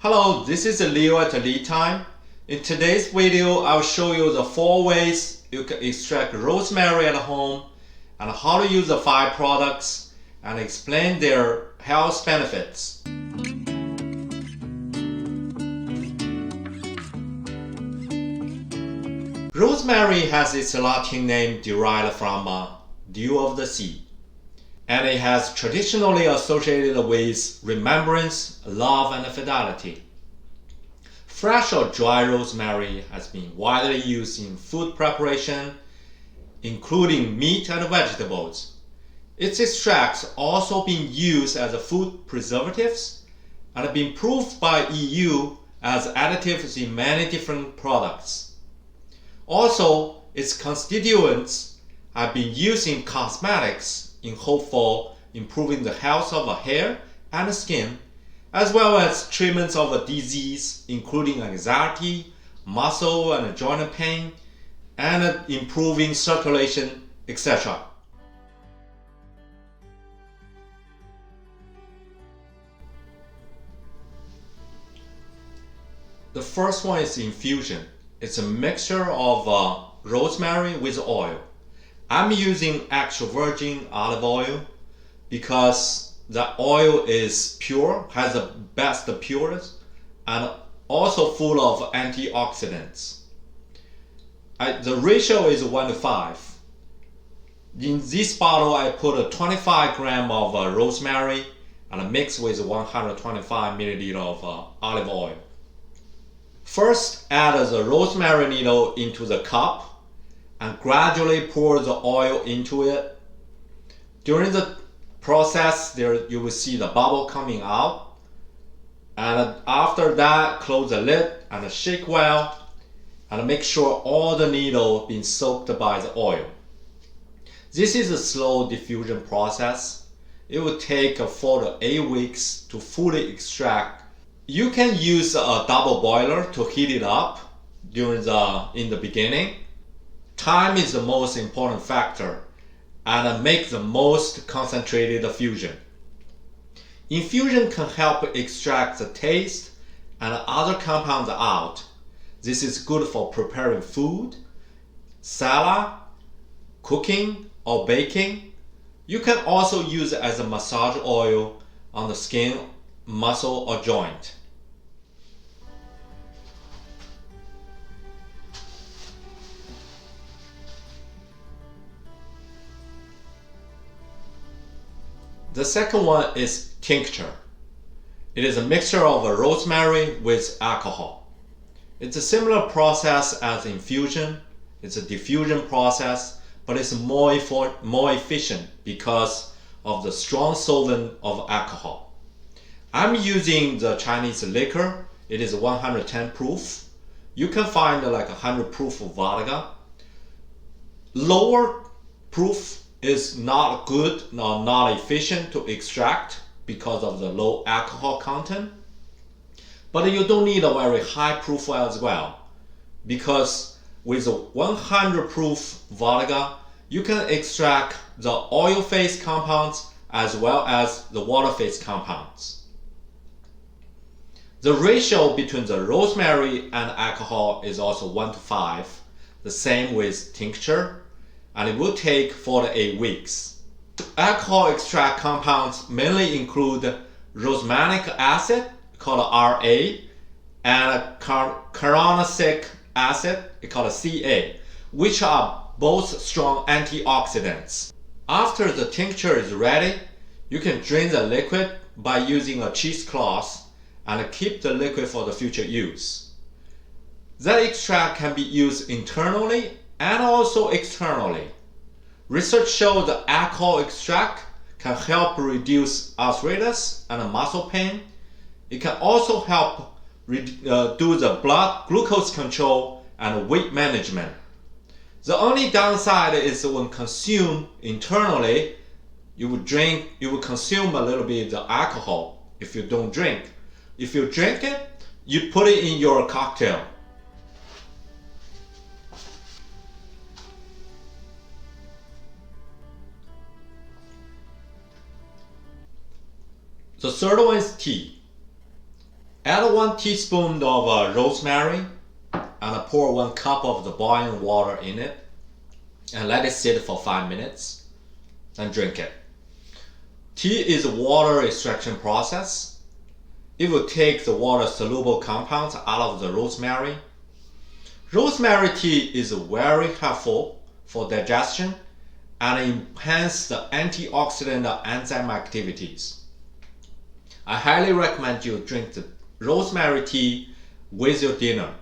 Hello, this is Leo at LeTime. In today's video, I'll show you the 4 ways you can extract rosemary at home and how to use the 5 products and explain their health benefits. Rosemary has its Latin name derived from dew of the sea, and it has traditionally associated with remembrance, love, and fidelity. Fresh or dry rosemary has been widely used in food preparation, including meat and vegetables. Its extracts also been used as food preservatives and have been approved by EU as additives in many different products. Also, its constituents have been used in cosmetics in hope for improving the health of hair and skin, as well as treatments of disease including anxiety, muscle and joint pain, and improving circulation, etc. The first one is infusion. It's a mixture of rosemary with oil. I'm using extra virgin olive oil because the oil is pure, has the best purity, and also full of antioxidants. The ratio is 1:5. In this bottle, I put 25 grams of rosemary and mix with 125 milliliters of olive oil. First, add the rosemary needle into the cup and gradually pour the oil into it. During the process, you will see the bubble coming out. And after that, close the lid and shake well and make sure all the needle been soaked by the oil. This is a slow diffusion process. It will take 4 to 8 weeks to fully extract. You can use a double boiler to heat it up in the beginning. Time is the most important factor and make the most concentrated fusion. Infusion can help extract the taste and other compounds out. This is good for preparing food, salad, cooking, or baking. You can also use it as a massage oil on the skin, muscle, or joint. The second one is tincture. It is a mixture of rosemary with alcohol. It's a similar process as infusion. It's a diffusion process, but it's more efficient because of the strong solvent of alcohol. I'm using the Chinese liquor. It is 110 proof. You can find like 100 proof vodka. Lower proof is not good or not efficient to extract because of the low alcohol content. But you don't need a very high proof as well, because with 100 proof vodka, you can extract the oil phase compounds as well as the water phase compounds. The ratio between the rosemary and alcohol is also 1:5, the same with tincture, and it will take 4 to 8 weeks. Alcohol extract compounds mainly include rosmanic acid, called RA, and carnosic acid, called CA, which are both strong antioxidants. After the tincture is ready, you can drain the liquid by using a cheesecloth and keep the liquid for the future use. That extract can be used internally and also externally. Research shows that alcohol extract can help reduce arthritis and muscle pain. It can also help do the blood glucose control and weight management. The only downside is when consumed internally, you will consume a little bit of the alcohol if you don't drink. If you drink it, you put it in your cocktail. The third one is tea. Add 1 teaspoon of rosemary and pour 1 cup of the boiling water in it and let it sit for 5 minutes and drink it. Tea is a water extraction process. It will take the water soluble compounds out of the rosemary. Rosemary tea is very helpful for digestion and enhance the antioxidant enzyme activities. I highly recommend you drink the rosemary tea with your dinner,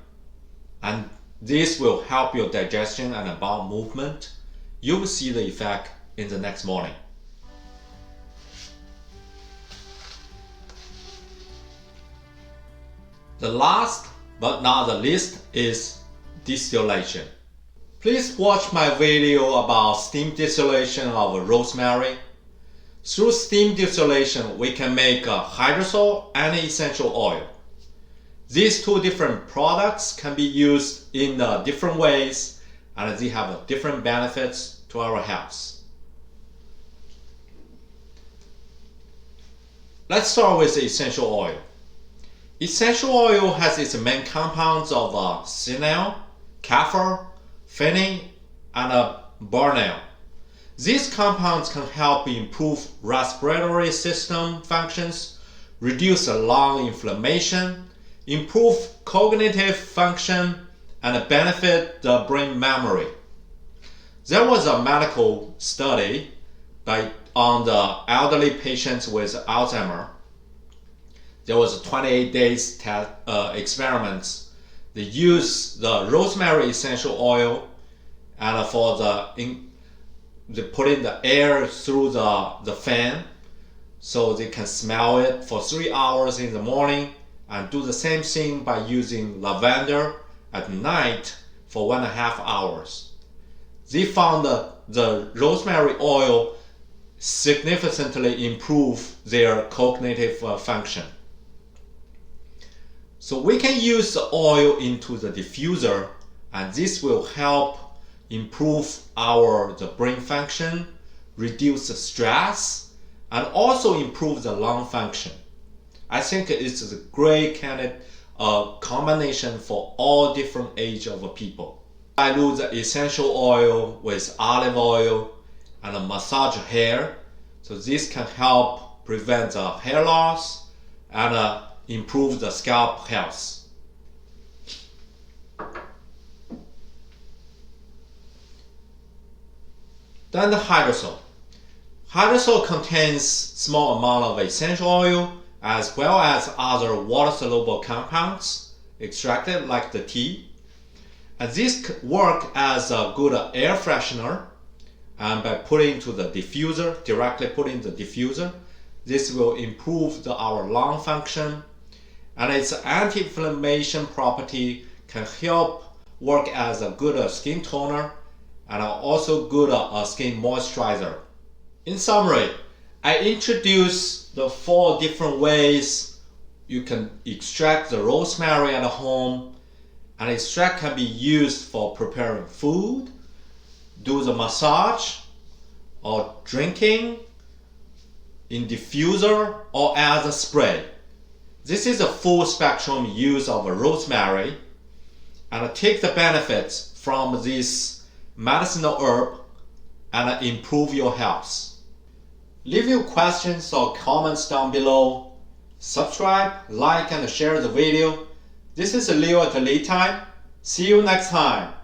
and this will help your digestion and bowel movement. You will see the effect in the next morning. The last but not the least is distillation. Please watch my video about steam distillation of rosemary. Through steam distillation, we can make a hydrosol and essential oil. These 2 different products can be used in different ways, and they have different benefits to our health. Let's start with essential oil. Essential oil has its main compounds of cinnamon, kaffir, phenol, and burnel. These compounds can help improve respiratory system functions, reduce lung inflammation, improve cognitive function, and benefit the brain memory. There was a medical study on the elderly patients with Alzheimer. There was 28 days experiments. They used the rosemary essential oil, and for they put in the air through the fan so they can smell it for 3 hours in the morning, and do the same thing by using lavender at night for 1.5 hours. They found that the rosemary oil significantly improved their cognitive function. So we can use the oil into the diffuser, and this will help improve the brain function, reduce the stress, and also improve the lung function. I think it's a great combination for all different age of people. I dilute the essential oil with olive oil and massage hair, so this can help prevent the hair loss and improve the scalp health. Then the hydrosol. Hydrosol contains small amount of essential oil as well as other water-soluble compounds extracted like the tea. And this work as a good air freshener, and by putting to the diffuser, directly put in the diffuser, this will improve our lung function, and its anti-inflammation property can help work as a good skin toner and also good skin moisturizer. In summary, I introduced the 4 different ways you can extract the rosemary at home, and extract can be used for preparing food, do the massage, or drinking, in diffuser, or as a spray. This is a full spectrum use of rosemary, and take the benefits from this medicinal herb and improve your health. Leave your questions or comments down below. Subscribe, like, and share the video. This is Leo at LeTime. See you next time.